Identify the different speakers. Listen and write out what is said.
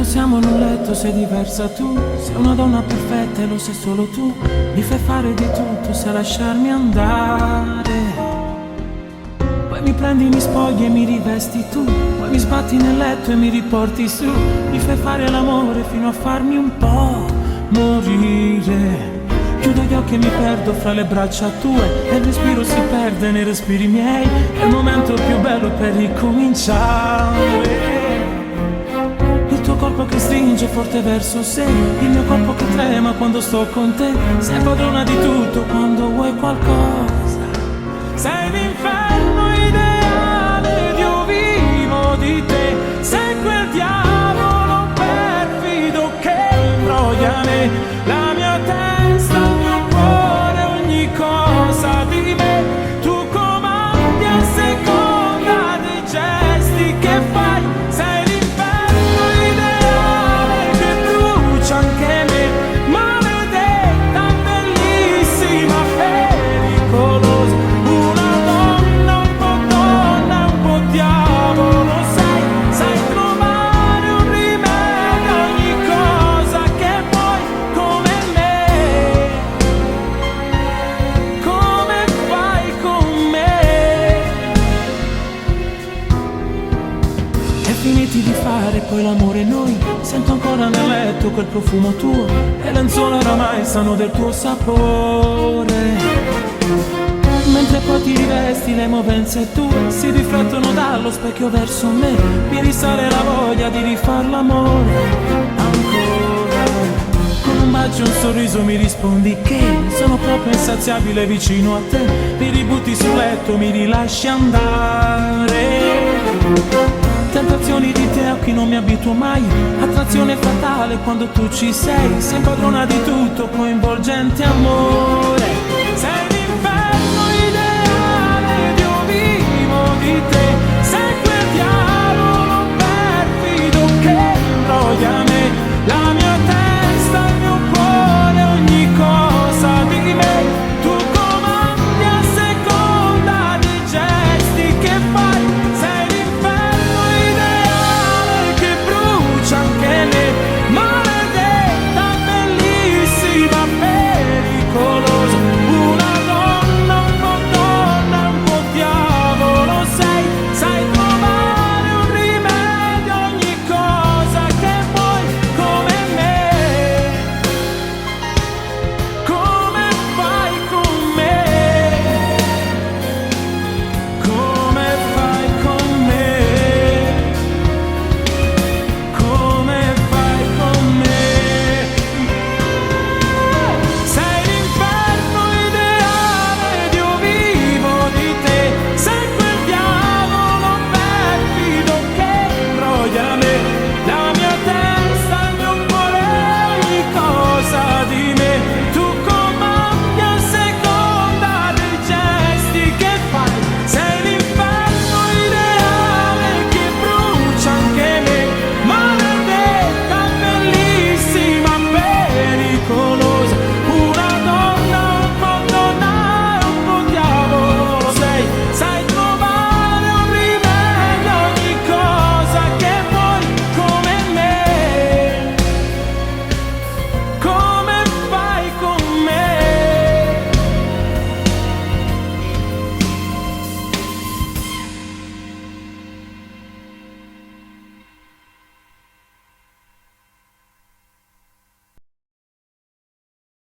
Speaker 1: siamo in un letto, sei diversa tu. Sei una donna perfetta e lo sai solo tu. Mi fai fare di tutto, sai lasciarmi andare. Poi mi prendi, mi spogli e mi rivesti tu. Poi mi sbatti nel letto e mi riporti su. Mi fai fare l'amore fino a farmi un po' morire. Chiudo gli occhi e mi perdo fra le braccia tue. E il respiro si perde nei respiri miei. È il momento più bello per ricominciare. Il tuo corpo che stringe forte verso sé. Il mio corpo che trema quando sto con te. Sei padrona di tutto quando vuoi qualcosa. Sei l'inferno ideale ed io vivo di te. Sei quel diavolo perfido che imbrodia me. La mia testa, il mio cuore, ogni cosa di me. Tu comandi a seconda dei gesti che fai. Sei l'inferno ideale che brucia anche me. Maledetta, bellissima, pericolosa. Una donna, un po' diavolo sei. Sai trovare un rimedio a ogni cosa che vuoi. Come me, come fai con me. E finiti di fare poi l'amore noi. Sento ancora nel letto quel profumo tuo. E le lenzuola oramai sanno del tuo sapore. Mentre poi ti rivesti, le movenze tue si riflettono dallo specchio verso me. Mi risale la voglia di rifar l'amore ancora. Con un bacio e un sorriso mi rispondi che sono proprio insaziabile vicino a te. Mi ributti sul letto, mi rilasci andare. Tentazioni di te a cui non mi abituo mai. Attrazione fatale quando tu ci sei. Sei padrona di tutto, coinvolgente amore. Sei